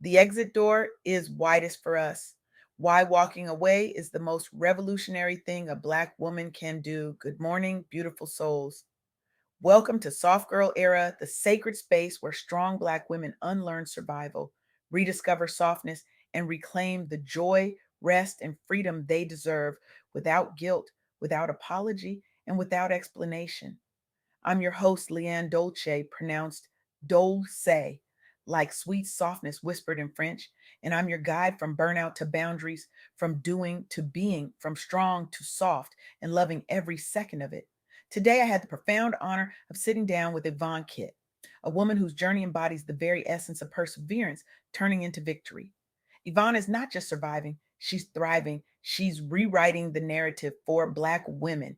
The exit door is widest for us. Why walking away is the most revolutionary thing a Black woman can do. Good morning, beautiful souls. Welcome to Soft Girl Era, the sacred space where strong Black women unlearn survival, rediscover softness, and reclaim the joy, rest, and freedom they deserve without guilt, without apology, and without explanation. I'm your host, LeAnne Dolce, pronounced Dolce, like sweet softness whispered in French. And I'm your guide from burnout to boundaries, from doing to being, from strong to soft, and loving every second of it. Today, I had the profound honor of sitting down with Yvonne Kitt, a woman whose journey embodies the very essence of perseverance turning into victory. Yvonne is not just surviving, she's thriving. She's rewriting the narrative for Black women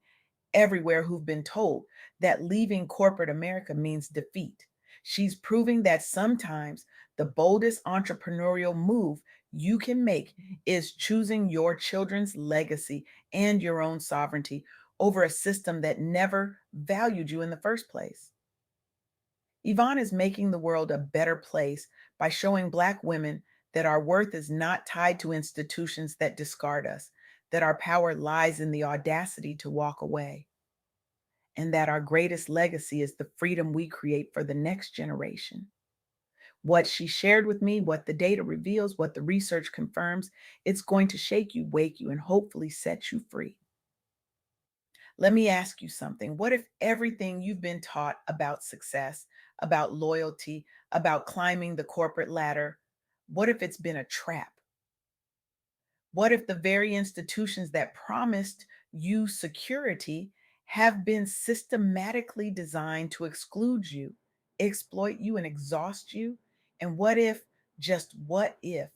everywhere who've been told that leaving corporate America means defeat. She's proving that sometimes the boldest entrepreneurial move you can make is choosing your children's legacy and your own sovereignty over a system that never valued you in the first place. Yvonne is making the world a better place by showing Black women that our worth is not tied to institutions that discard us, that our power lies in the audacity to walk away, and that our greatest legacy is the freedom we create for the next generation. What she shared with me, what the data reveals, what the research confirms, it's going to shake you, wake you, and hopefully set you free. Let me ask you something. What if everything you've been taught about success, about loyalty, about climbing the corporate ladder, what if it's been a trap? What if the very institutions that promised you security have been systematically designed to exclude you, exploit you, and exhaust you? And what if, just what if,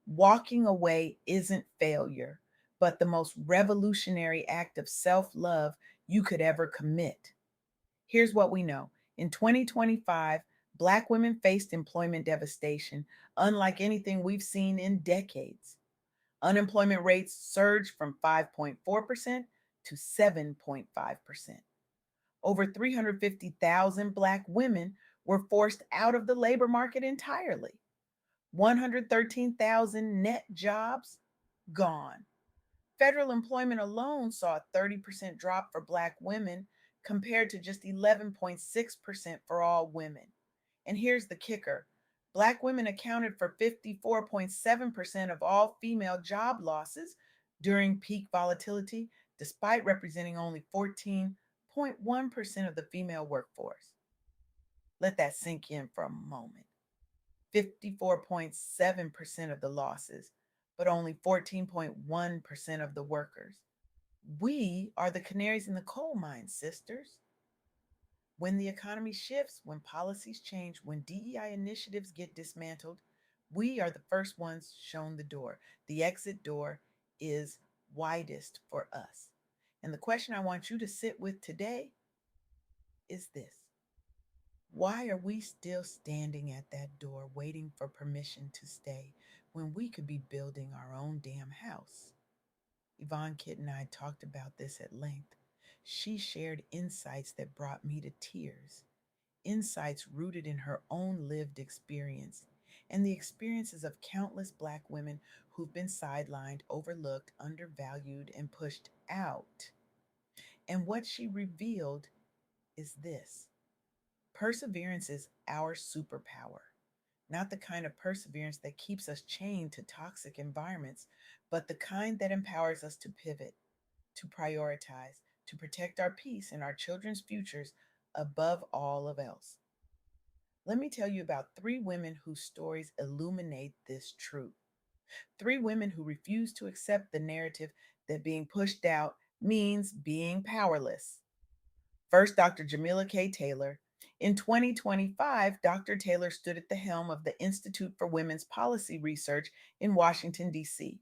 walking away isn't failure, but the most revolutionary act of self love you could ever commit? Here's what we know. In 2025, Black women faced employment devastation unlike anything we've seen in decades. Unemployment rates surged from 5.4% to 7.5%. Over 350,000 Black women were forced out of the labor market entirely. 113,000 net jobs gone. Federal employment alone saw a 30% drop for Black women compared to just 11.6% for all women. And here's the kicker: Black women accounted for 54.7% of all female job losses during peak volatility, despite representing only 14.1% of the female workforce. Let that sink in for a moment. 54.7% of the losses, but only 14.1% of the workers. We are the canaries in the coal mine, sisters. When the economy shifts, when policies change, when DEI initiatives get dismantled, we are the first ones shown the door. The exit door is widest for us. And the question I want you to sit with today is this: why are we still standing at that door waiting for permission to stay when we could be building our own damn house? Yvonne Kitt and I talked about this at length. She shared insights that brought me to tears, insights rooted in her own lived experience and the experiences of countless Black women who've been sidelined, overlooked, undervalued, and pushed out. And what she revealed is this: perseverance is our superpower. Not the kind of perseverance that keeps us chained to toxic environments, but the kind that empowers us to pivot, to prioritize, to protect our peace and our children's futures above all of else. Let me tell you about three women whose stories illuminate this truth. Three women who refuse to accept the narrative that being pushed out means being powerless. First, Dr. Jamila K. Taylor. In 2025, Dr. Taylor stood at the helm of the Institute for Women's Policy Research in Washington, D.C.,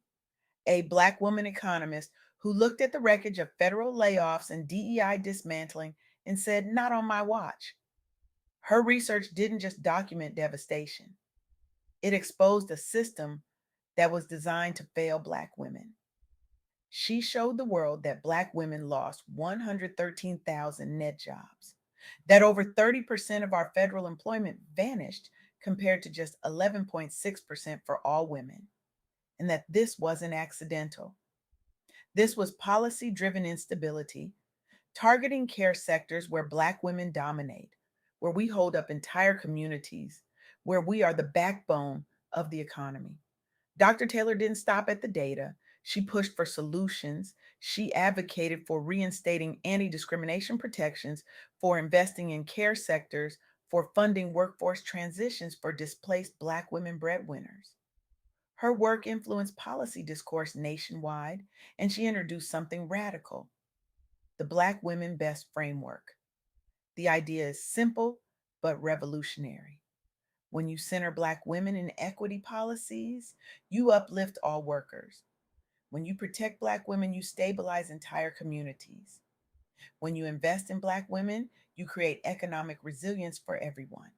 a Black woman economist who looked at the wreckage of federal layoffs and DEI dismantling and said, "Not on my watch." Her research didn't just document devastation, it exposed a system that was designed to fail Black women. She showed the world that Black women lost 113,000 net jobs, that over 30% of our federal employment vanished compared to just 11.6% for all women, and that this wasn't accidental. This was policy driven instability, targeting care sectors where Black women dominate, where we hold up entire communities, where we are the backbone of the economy. Dr. Taylor didn't stop at the data. She pushed for solutions. She advocated for reinstating anti discrimination protections, for investing in care sectors, for funding workforce transitions for displaced Black women breadwinners. Her work influenced policy discourse nationwide, and she introduced something radical: the Black Women Best Framework. The idea is simple but revolutionary. When you center Black women in equity policies, you uplift all workers. When you protect Black women, you stabilize entire communities. When you invest in Black women, you create economic resilience for everyone.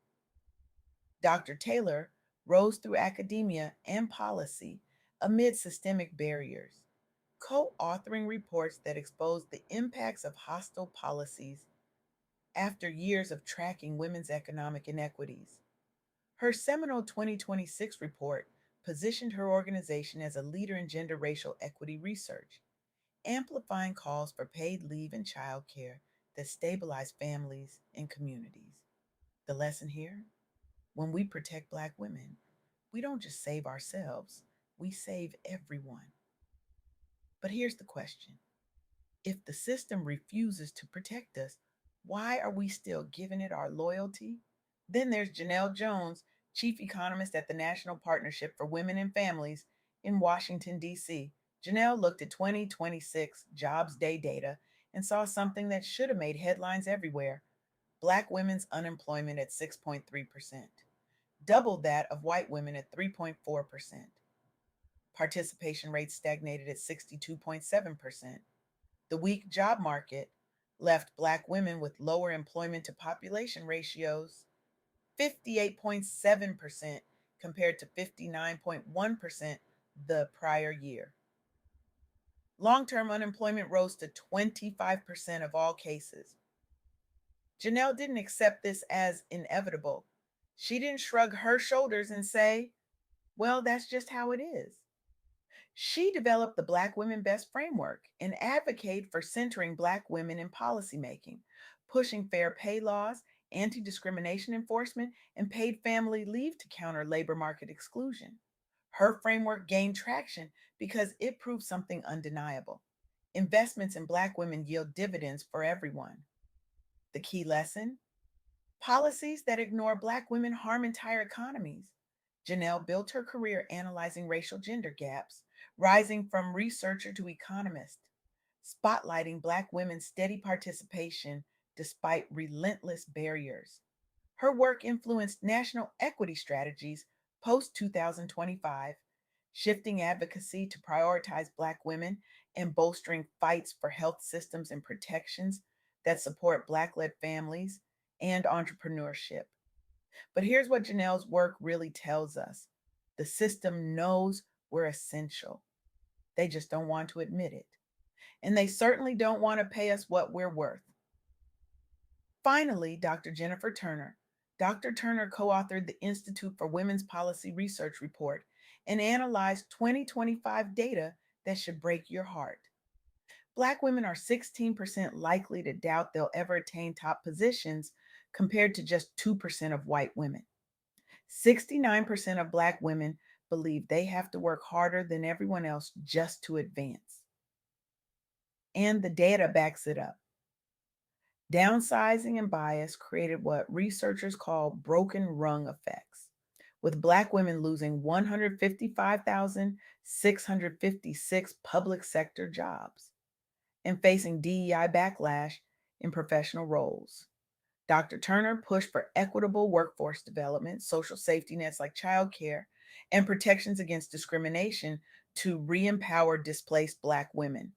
Dr. Taylor rose through academia and policy amid systemic barriers, co authoring reports that exposed the impacts of hostile policies after years of tracking women's economic inequities. Her seminal 2026 report positioned her organization as a leader in gender racial equity research, amplifying calls for paid leave and childcare that stabilize families and communities. The lesson here: when we protect Black women, we don't just save ourselves, we save everyone. But here's the question: if the system refuses to protect us, why are we still giving it our loyalty? Then there's Janelle Jones, chief economist at the National Partnership for Women and Families in Washington, D.C. Janelle looked at 2026 Jobs Day data and saw something that should have made headlines everywhere: Black women's unemployment at 6.3%, double that of white women at 3.4%. Participation rates stagnated at 62.7%. The weak job market left Black women with lower employment to population ratios: 58.7% compared to 59.1% the prior year. Long term unemployment rose to 25% of all cases. Janelle didn't accept this as inevitable. She didn't shrug her shoulders and say, well, that's just how it is. She developed the Black Women Best Framework and advocated for centering Black women in policymaking, pushing fair pay laws, anti discrimination enforcement, and paid family leave to counter labor market exclusion. Her framework gained traction because it proved something undeniable: investments in Black women yield dividends for everyone. The key lesson: policies that ignore Black women harm entire economies. Janelle built her career analyzing racial gender gaps, rising from researcher to economist, spotlighting Black women's steady participation despite relentless barriers. Her work influenced national equity strategies post 2025, shifting advocacy to prioritize Black women and bolstering fights for health systems and protections that support Black led families and entrepreneurship. But here's what Janelle's work really tells us: the system knows we're essential. They just don't want to admit it. And they certainly don't want to pay us what we're worth. Finally, Dr. Jennifer Turner. Dr. Turner co authored the Institute for Women's Policy Research report and analyzed 2025 data that should break your heart. Black women are 16% likely to doubt they'll ever attain top positions, compared to just 2% of white women. 69% of Black women believe they have to work harder than everyone else just to advance. And the data backs it up. Downsizing and bias created what researchers call broken rung effects, with Black women losing 155,656 public sector jobs and facing DEI backlash in professional roles. Dr. Turner pushed for equitable workforce development, social safety nets like childcare, and protections against discrimination to re empower displaced Black women.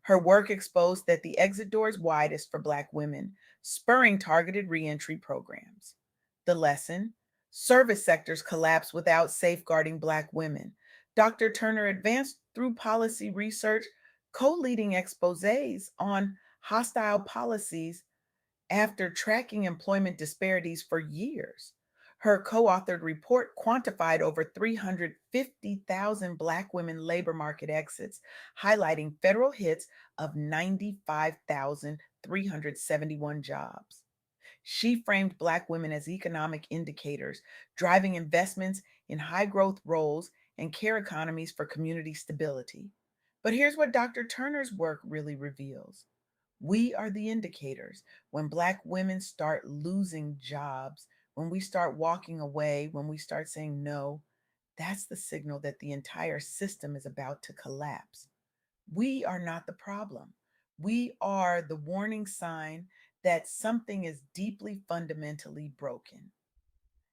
Her work exposed that the exit door is widest for Black women, spurring targeted reentry programs. The lesson: service sectors collapse without safeguarding Black women. Dr. Turner advanced through policy research, co leading exposes on hostile policies after tracking employment disparities for years. Her co authored report quantified over 350,000 Black women labor market exits, highlighting federal hits of 95,371 jobs. She framed Black women as economic indicators, driving investments in high growth roles and care economies for community stability. But here's what Dr. Turner's work really reveals: we are the indicators. When Black women start losing jobs, when we start walking away, when we start saying no, that's the signal that the entire system is about to collapse. We are not the problem. We are the warning sign that something is deeply fundamentally broken.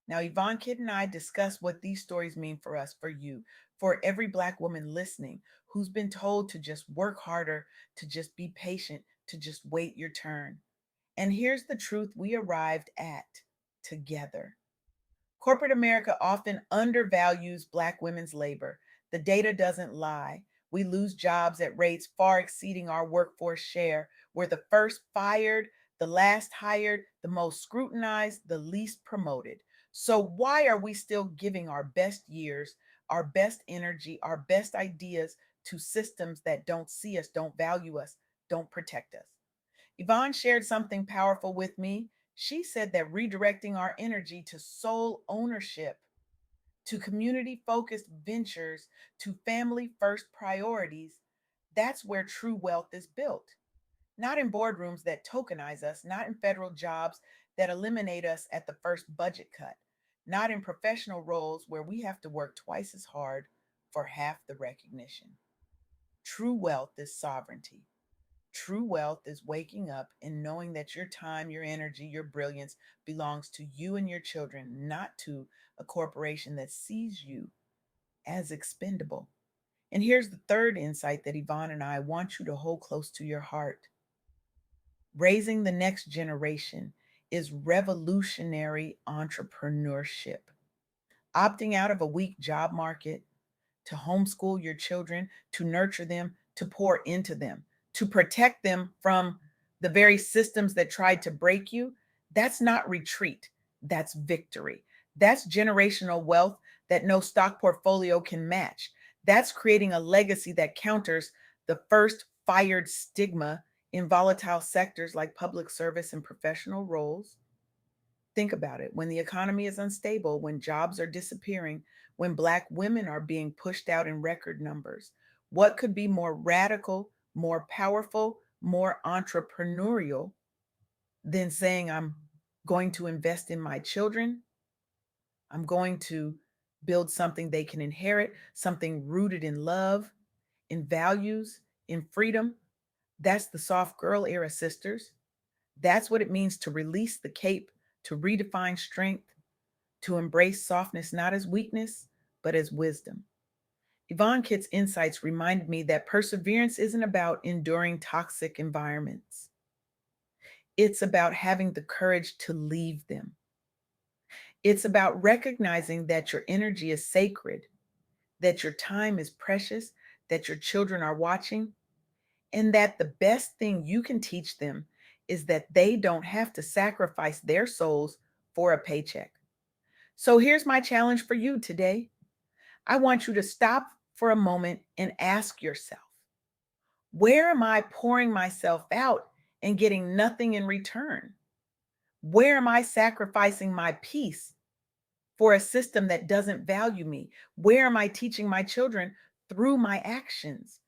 Now, Yvonne Kitt and I discuss what these stories mean for us, for you, for every Black woman listening who's been told to just work harder, to just be patient, to just wait your turn. And here's the truth we arrived at together. Corporate America often undervalues Black women's labor. The data doesn't lie. We lose jobs at rates far exceeding our workforce share. We're the first fired, the last hired, the most scrutinized, the least promoted. So, why are we still giving our best years, our best energy, our best ideas to systems that don't see us, don't value us, don't protect us? Yvonne shared something powerful with me. She said that redirecting our energy to soul ownership, to community focused ventures, to family first priorities, that's where true wealth is built. Not in boardrooms that tokenize us, not in federal jobs that eliminate us at the first budget cut, not in professional roles where we have to work twice as hard for half the recognition. True wealth is sovereignty. True wealth is waking up and knowing that your time, your energy, your brilliance belongs to you and your children, not to a corporation that sees you as expendable. And here's the third insight that Yvonne and I want you to hold close to your heart: raising the next generation is revolutionary entrepreneurship. Opting out of a weak job market, to homeschool your children, to nurture them, to pour into them, to protect them from the very systems that tried to break you, that's not retreat. That's victory. That's generational wealth that no stock portfolio can match. That's creating a legacy that counters the first fired stigma in volatile sectors like public service and professional roles. Think about it. When the economy is unstable, when jobs are disappearing, when Black women are being pushed out in record numbers, what could be more radical, more powerful, more entrepreneurial than saying, I'm going to invest in my children? I'm going to build something they can inherit, something rooted in love, in values, in freedom. That's the soft girl era, sisters. That's what it means to release the cape, to redefine strength, to embrace softness not as weakness, but as wisdom. Yvonne Kitt's insights reminded me that perseverance isn't about enduring toxic environments. It's about having the courage to leave them. It's about recognizing that your energy is sacred, that your time is precious, that your children are watching, and that the best thing you can teach them is that they don't have to sacrifice their souls for a paycheck. So here's my challenge for you today. I want you to stop for a moment and ask yourself, where am I pouring myself out and getting nothing in return? Where am I sacrificing my peace for a system that doesn't value me? Where am I teaching my children through my actions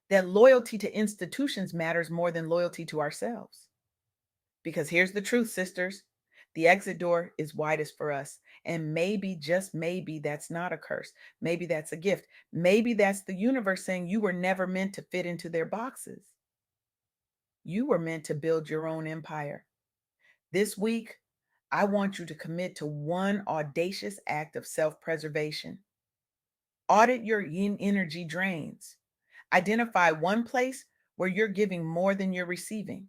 that loyalty to institutions matters more than loyalty to ourselves? Because here's the truth, sisters: the exit door is widest for us. And maybe, just maybe, that's not a curse. Maybe that's a gift. Maybe that's the universe saying you were never meant to fit into their boxes. You were meant to build your own empire. This week, I want you to commit to one audacious act of self preservation. Audit your yin energy drains. Identify one place where you're giving more than you're receiving,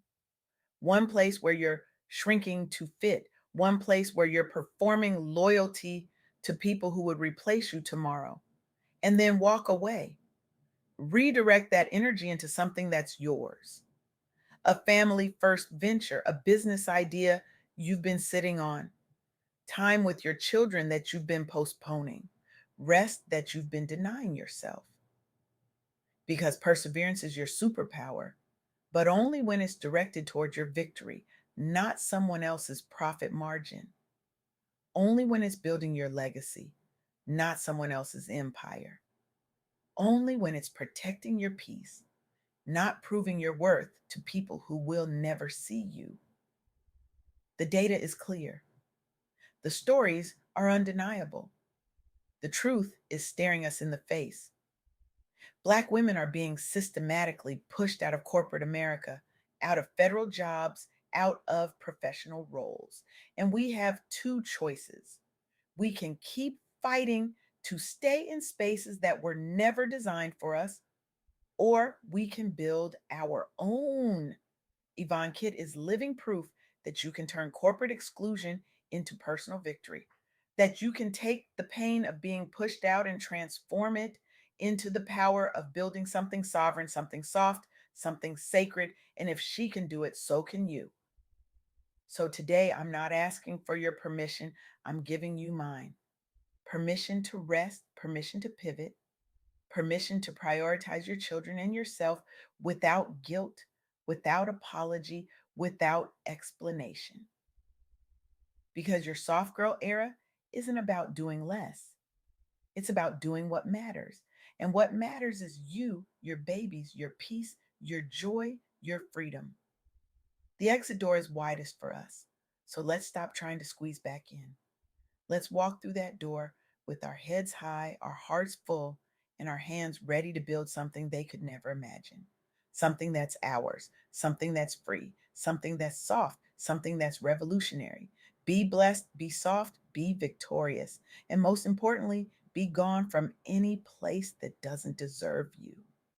one place where you're shrinking to fit, one place where you're performing loyalty to people who would replace you tomorrow, and then walk away. Redirect that energy into something that's yours: a family first venture, a business idea you've been sitting on, time with your children that you've been postponing, rest that you've been denying yourself. Because perseverance is your superpower, but only when it's directed towards your victory, not someone else's profit margin. Only when it's building your legacy, not someone else's empire. Only when it's protecting your peace, not proving your worth to people who will never see you. The data is clear. The stories are undeniable. The truth is staring us in the face. Black women are being systematically pushed out of corporate America, out of federal jobs, out of professional roles. And we have two choices. We can keep fighting to stay in spaces that were never designed for us, or we can build our own. Yvonne Kitt is living proof that you can turn corporate exclusion into personal victory, that you can take the pain of being pushed out and transform it into the power of building something sovereign, something soft, something sacred. And if she can do it, so can you. So today, I'm not asking for your permission, I'm giving you mine. Permission to rest, permission to pivot, permission to prioritize your children and yourself without guilt, without apology, without explanation. Because your soft girl era isn't about doing less, it's about doing what matters. And what matters is you, your babies, your peace, your joy, your freedom. The exit door is widest for us. So let's stop trying to squeeze back in. Let's walk through that door with our heads high, our hearts full, and our hands ready to build something they could never imagine. Something that's ours, something that's free, something that's soft, something that's revolutionary. Be blessed, be soft, be victorious, and most importantly, be gone from any place that doesn't deserve you.